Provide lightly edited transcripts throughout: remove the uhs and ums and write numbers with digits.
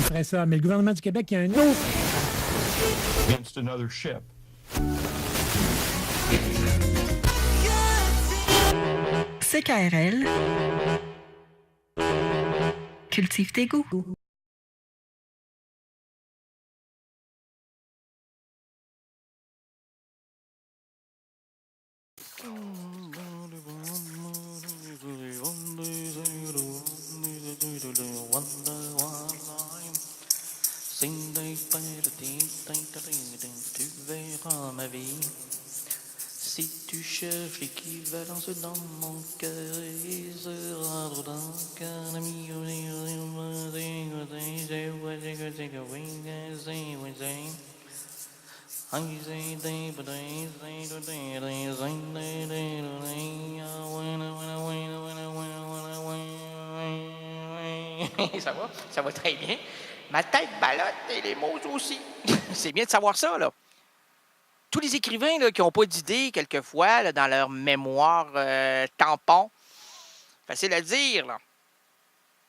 ferait ça. Mais le gouvernement du Québec, il y a un autre. Against another ship. CKRL. Cultive tes goûts. Tu verras ma vie. Si tu cherches l'équivalence dans mon cœur, il sera dans qu'un ami. Ça va très bien. Ma tête ballotte et les mots aussi. C'est bien de savoir ça, là. Tous les écrivains là, qui n'ont pas d'idée, quelquefois, là, dans leur mémoire tampon, facile à dire, là.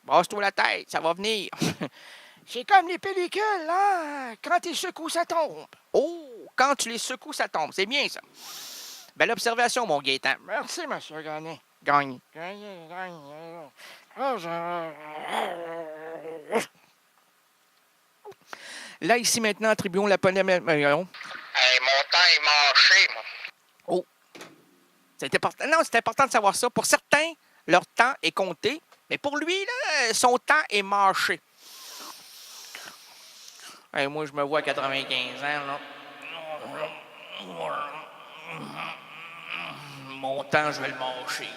Brasse-toi la tête, ça va venir. C'est comme les pellicules, hein? Quand tu les secoues, ça tombe. Oh, quand tu les secoues, ça tombe. C'est bien, ça. Belle observation, mon Gaétan. Merci, monsieur Gagné. Gagné. Là, ici, maintenant, attribuons la polémique. Hey, mon temps est mâché, moi. Oh. C'est important. Non, c'est important de savoir ça. Pour certains, leur temps est compté. Mais pour lui, là, son temps est mâché. Hey, moi, je me vois à 95 ans, là. Mon temps, je vais le mâcher.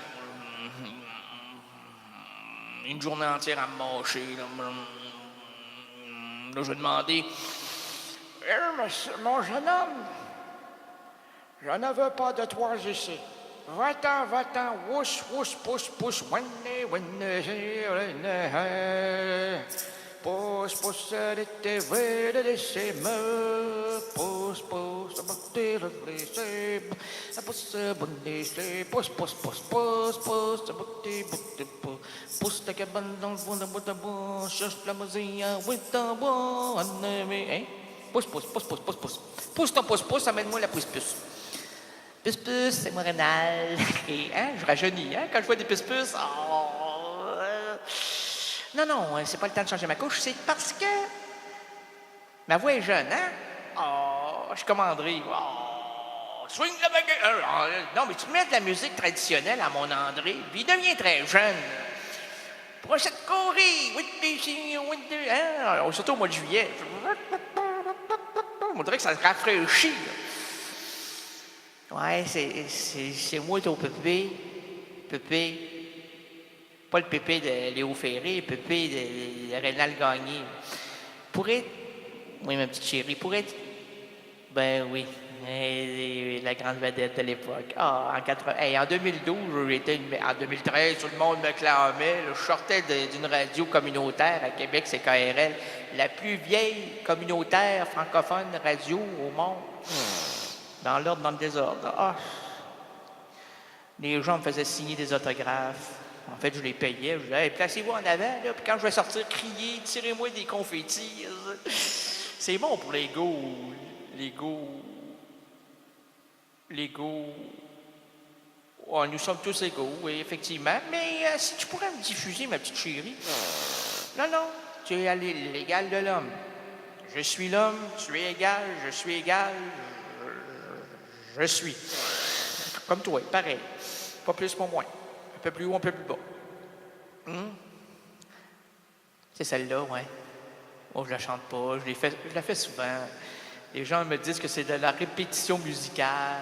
Une journée entière à me mâcher, là. Là, je vais demander... monsieur, mon jeune homme, je ne veux pas de toi ici. Va-t'en, wouch, wouch, pousse, pousse, pousse, pousse, l'été, de laisser me, pousse, pousse, aborder le laisser, pousse, laisser, pousse, pousse, pousse, pousse, pousse, aborder, pousse, ta cabane dans le fond de bout à bout, cherche la musique, oui, t'en bois, hein? Pousse, pousse, pousse, pousse, pousse, pousse. Pousse ton pouce-pouce, amène-moi la pousse-pouce. Puce-puce, c'est moi Rénal. Et, hein, je rajeunis, hein, quand je vois des puce-puces. Oh, non, c'est pas le temps de changer ma couche, c'est parce que ma voix est jeune, hein? Oh, je suis comme André. Oh, swing la baguette. Non, mais tu mets de la musique traditionnelle à mon André, puis il devient très jeune. Prochaine courir, hein? Surtout au mois de juillet. On dirait que ça se rafraîchit. Ouais, c'est moi ton pépé. Pépé. Pas le pépé de Léo Ferré, le pépé de Rénal Gagné. Pourrait. Oui, ma petite chérie, pourrait. Ben oui. La grande vedette de l'époque. Ah, en 2012, en 2013, tout le monde me clamait. Je sortais d'une radio communautaire à Québec, c'est KRL, la plus vieille communautaire francophone radio au monde. Dans l'ordre, dans le désordre. Ah. Les gens me faisaient signer des autographes. En fait, je les payais. Je disais, hey, placez-vous en avant, là, puis quand je vais sortir, crier, tirez-moi des confettis. C'est bon pour l'ego. Oh, nous sommes tous égaux, oui, effectivement. Mais si tu pourrais me diffuser, ma petite chérie. Non, tu es l'égal de l'homme. Je suis l'homme, tu es égal, je suis égal, je suis. Comme toi, pareil. Pas plus, pas moins. Un peu plus haut, un peu plus bas. C'est celle-là, ouais. Oh, je la chante pas, je la fais souvent. Les gens me disent que c'est de la répétition musicale.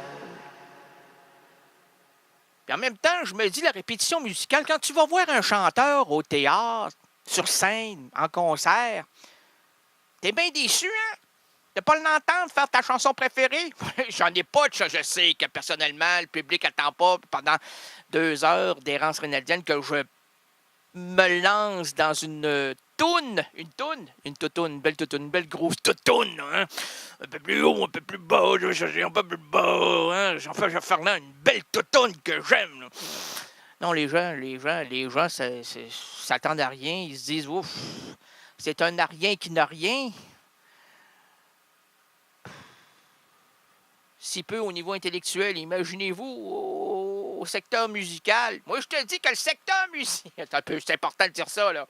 Puis en même temps, je me dis, la répétition musicale, quand tu vas voir un chanteur au théâtre, sur scène, en concert, t'es bien déçu, hein? De pas l'entendre faire ta chanson préférée? J'en ai pas de ça. Je sais que personnellement, le public attend pas pendant 2 heures d'errance rénaldienne que je me lance dans une toune, une belle grosse toutoune, hein? Un peu plus haut, un peu plus bas, je vais chercher un peu plus bas, hein? Je vais faire là une belle toutoune que j'aime, là. Non, les gens s'attendent à rien, ils se disent, ouf, C'est un rien qui n'a rien. Si peu au niveau intellectuel, imaginez-vous au secteur musical. Moi, je te dis que le secteur musical... C'est important de dire ça, là.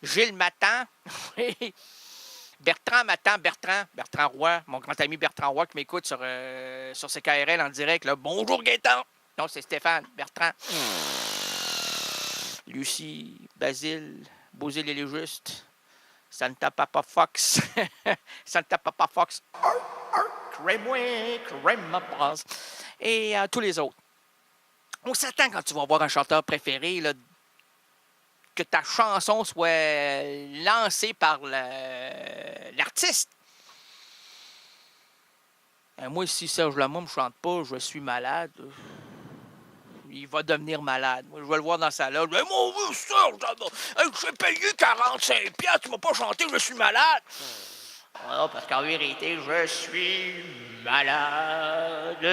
Gilles Matan. Bertrand Roy, mon grand ami Bertrand Roy qui m'écoute sur CKRL en direct. Là. Bonjour Gaétan! Non, c'est Stéphane, Bertrand. Lucie, Basile, Beauzile et les Justes. Santa Papa Fox. Santa Papa Fox. Crème-moi, crème ma passe. Et tous les autres. On s'attend quand tu vas voir un chanteur préféré, là, que ta chanson soit lancée par l'artiste. Moi, si Serge Lama ne me chante pas, je suis malade. Il va devenir malade. Moi, je vais le voir dans sa loge. Hey, mon vieux Serge, j'ai payé 45$, tu m'as pas chanté, je suis malade. Non, parce qu'en vérité, je suis malade.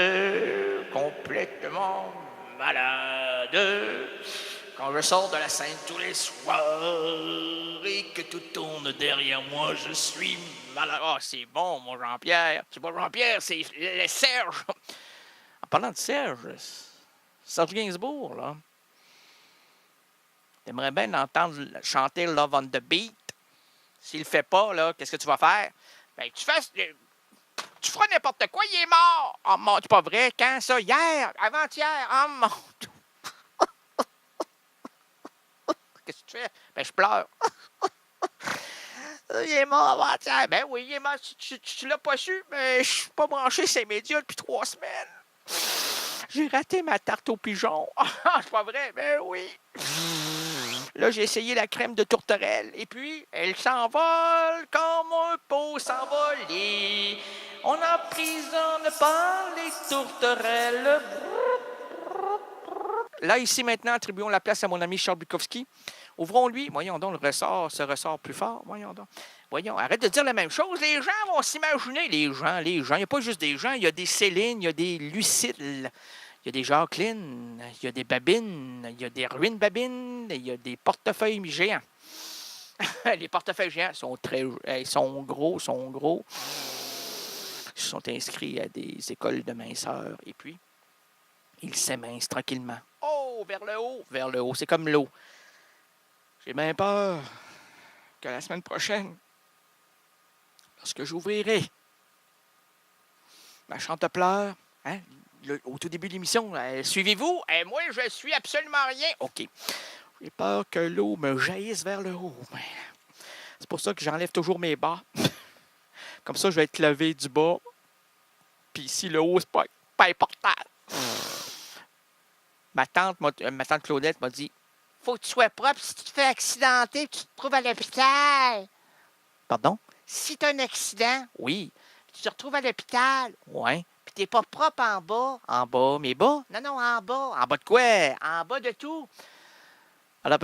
Complètement malade. Quand je sors de la scène tous les soirs et que tout tourne derrière moi, je suis malade. Oh, c'est bon, mon Jean-Pierre. C'est pas Jean-Pierre, c'est le Serge. En parlant de Serge Gainsbourg, là. T'aimerais bien l'entendre chanter Love on the Beat. S'il le fait pas, là, qu'est-ce que tu vas faire? Ben, tu feras n'importe quoi, il est mort. Oh, mon, c'est pas vrai. Quand ça? Hier? Avant-hier? Oh, mon... Qu'est-ce que tu fais? Ben, je pleure. Il est mort avant-hier. Ben oui, il est mort. Tu l'as pas su, mais je suis pas branché ces médias depuis 3 semaines. J'ai raté ma tarte aux pigeons. C'est pas vrai? Ben oui. Là, j'ai essayé la crème de tourterelle. Et puis, elle s'envole comme un pot s'envoler. On n'emprisonne pas les tourterelles. Là, ici, maintenant, attribuons la place à mon ami Charles Bukowski. Ouvrons-lui. Voyons donc, ce ressort plus fort. Voyons donc. Voyons, arrête de dire la même chose. Les gens vont s'imaginer. Les gens. Il n'y a pas juste des gens. Il y a des Céline, il y a des Lucille, il y a des Jacqueline, il y a des Babines, il y a des ruines Babines, il y a des portefeuilles géants. Les portefeuilles géants sont gros. Ils sont inscrits à des écoles de minceur. Et puis, ils s'émincent tranquillement. Oh, vers le haut. Vers le haut. C'est comme l'eau. J'ai bien peur que la semaine prochaine, lorsque j'ouvrirai ma chante-pleure, hein, au tout début de l'émission, suivez-vous? Moi, je suis absolument rien. OK. J'ai peur que l'eau me jaillisse vers le haut. C'est pour ça que j'enlève toujours mes bas. Comme ça, je vais être levé du bas. Puis ici, le haut, c'est pas important. Ma tante Claudette m'a dit, faut que tu sois propre. Si tu te fais accidenter, tu te trouves à l'hôpital. Pardon? Si tu as un accident, oui. Tu te retrouves à l'hôpital. Oui. Puis t'es pas propre en bas. En bas, mes bas? Non, en bas. En bas de quoi? En bas de tout. Alors,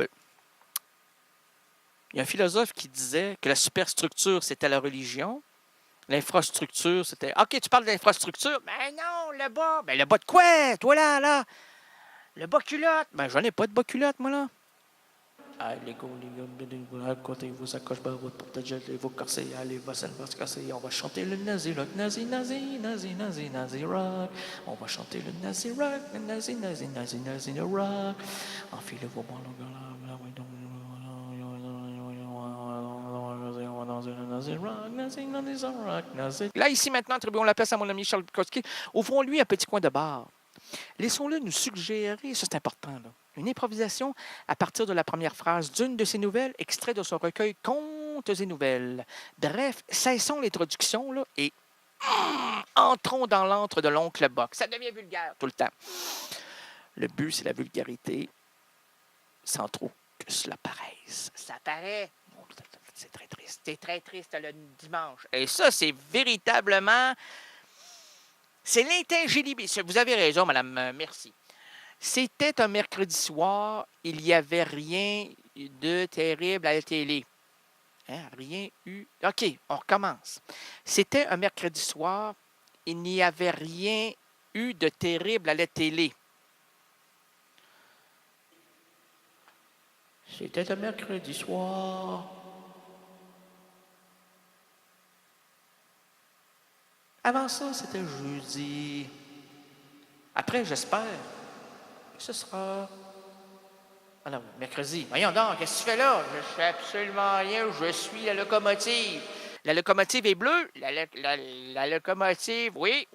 il y a un philosophe qui disait que la superstructure, c'était la religion. L'infrastructure, c'était... OK, tu parles de l'infrastructure? Ben non, le bas. Ben le bas de quoi? Toi, là. Le bas culotte. Ben, j'en ai pas de bas culotte, moi, là. Allez, go, les gars, racontez vos sacoches barreaux pour te jeter vos corsets. Allez, va se casser. On va chanter le nazi rock, nazi rock. On va chanter le nazi rock, le nazi rock. Enfilez vos bons Là, ici, maintenant, attribuons la place à mon ami Charles Bukowski. Ouvrons-lui un petit coin de bar. Laissons-le nous suggérer, ça c'est important, là, une improvisation à partir de la première phrase d'une de ses nouvelles, extrait de son recueil Contes et nouvelles. Bref, cessons l'introduction là, et entrons dans l'antre de l'oncle Bock. Ça devient vulgaire tout le temps. Le but, c'est la vulgarité, sans trop que cela paraisse. Ça paraît. C'est très triste. C'est très triste le dimanche. Et ça, c'est véritablement... C'est l'intelligibilité. Vous avez raison, madame. Merci. C'était un mercredi soir. Il n'y avait rien de terrible à la télé. Hein? Rien eu... OK, on recommence. C'était un mercredi soir. Il n'y avait rien eu de terrible à la télé. C'était un mercredi soir. Avant ça, c'était jeudi. Après, j'espère que ce sera... Ah non, mercredi. Voyons donc, qu'est-ce que tu fais là? Je fais absolument rien, je suis la locomotive. La locomotive est bleue? La locomotive, oui.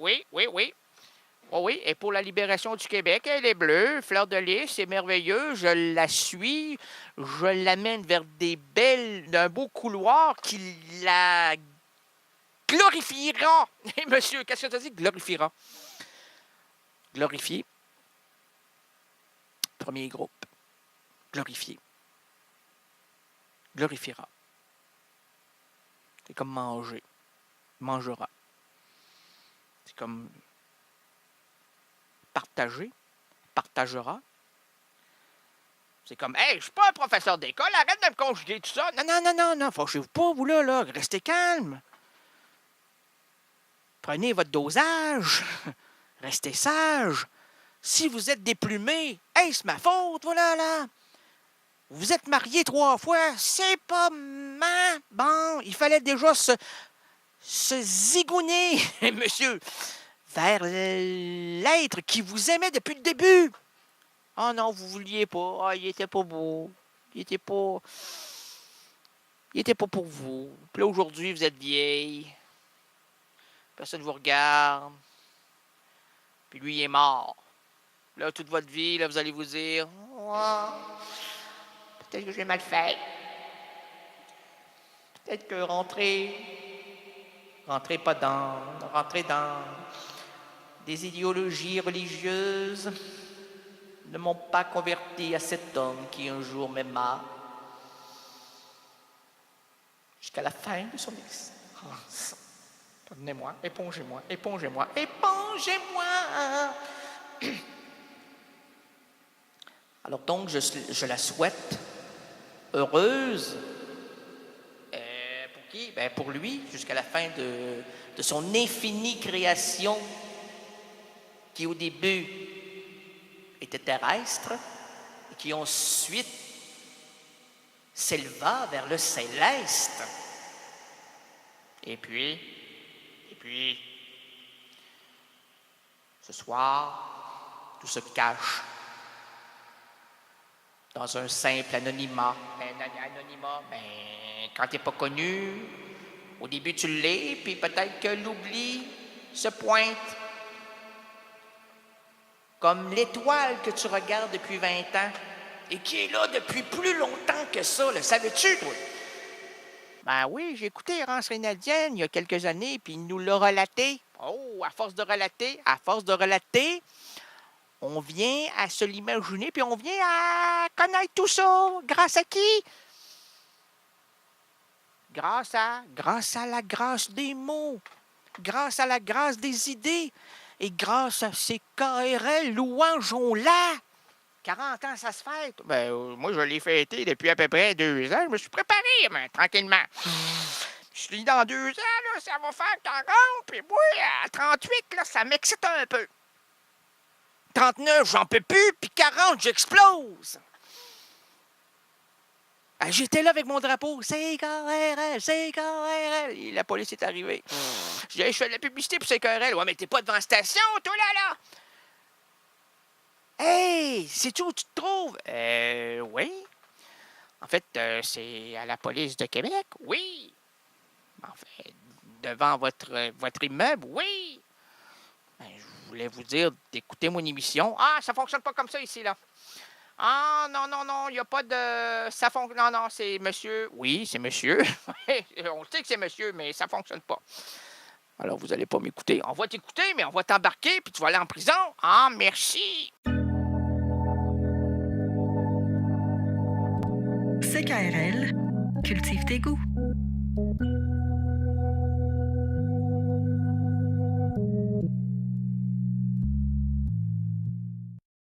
Oh oui, et pour la libération du Québec, elle est bleue, fleur de lys, c'est merveilleux, je la suis, je l'amène vers d'un beau couloir qui la glorifiera. Hey, monsieur, qu'est-ce que tu as dit? Glorifiera. Glorifier. Premier groupe. Glorifier. Glorifiera. C'est comme manger. Mangera. C'est comme partager. Partagera. C'est comme, hey, je suis pas un professeur d'école, arrête de me conjuguer tout ça. Non, fâchez-vous pas, vous là. Restez calme. Prenez votre dosage. Restez sage. Si vous êtes déplumé, hey, c'est ma faute, voilà, là. Vous êtes marié 3 fois, c'est pas bon, il fallait déjà se zigouner, monsieur, vers l'être qui vous aimait depuis le début. Oh non, vous vouliez pas. Oh, il était pas beau. Il était pas pour vous. Puis là, aujourd'hui, vous êtes vieille. Personne ne vous regarde. Puis lui, il est mort. Là, toute votre vie, là, vous allez vous dire, oh, peut-être que j'ai mal fait. Peut-être que rentrer dans des idéologies religieuses ne m'ont pas converti à cet homme qui un jour m'aima jusqu'à la fin de son existence. Pardonnez-moi, épongez-moi. Alors donc, je la souhaite heureuse. Pour qui? Ben pour lui, jusqu'à la fin de son infinie création, qui au début était terrestre, et qui ensuite s'éleva vers le céleste. Et puis, ce soir, tout se cache dans un simple anonymat. Quand tu n'es pas connu, au début tu l'es, puis peut-être que l'oubli se pointe comme l'étoile que tu regardes depuis 20 ans et qui est là depuis plus longtemps que ça. Le savais-tu, toi? Ben oui, j'ai écouté Errance Rénadienne il y a quelques années, puis il nous l'a relaté. Oh, à force de relater, on vient à se l'imaginer, puis on vient à connaître tout ça. Grâce à qui? Grâce à la grâce des mots, grâce à la grâce des idées, et grâce à ces KRL, louangeons-la. 40 ans, ça se fête. Ben, moi, je l'ai fêté depuis à peu près 2 ans. Je me suis préparé, mais tranquillement. Je dis, dans 2 ans, là, ça va faire 40, puis moi, à 38, là, ça m'excite un peu. 39, j'en peux plus, puis 40, j'explose. Ben, j'étais là avec mon drapeau. CKRL. Et la police est arrivée. Je dis, hey, je fais de la publicité pour CKRL. Ouais, mais t'es pas devant la station, toi, là. Hey, sais-tu où tu te trouves? Oui. En fait, c'est à la police de Québec, oui. En fait, devant votre immeuble, oui. Ben, je voulais vous dire d'écouter mon émission. Ah, ça fonctionne pas comme ça ici, là. Ah, non, il n'y a pas de... Ça fonctionne... Non, c'est monsieur. Oui, c'est monsieur. On sait que c'est monsieur, mais ça fonctionne pas. Alors, vous n'allez pas m'écouter. On va t'écouter, mais on va t'embarquer, puis tu vas aller en prison. Ah, merci. CKRL, cultive tes goûts.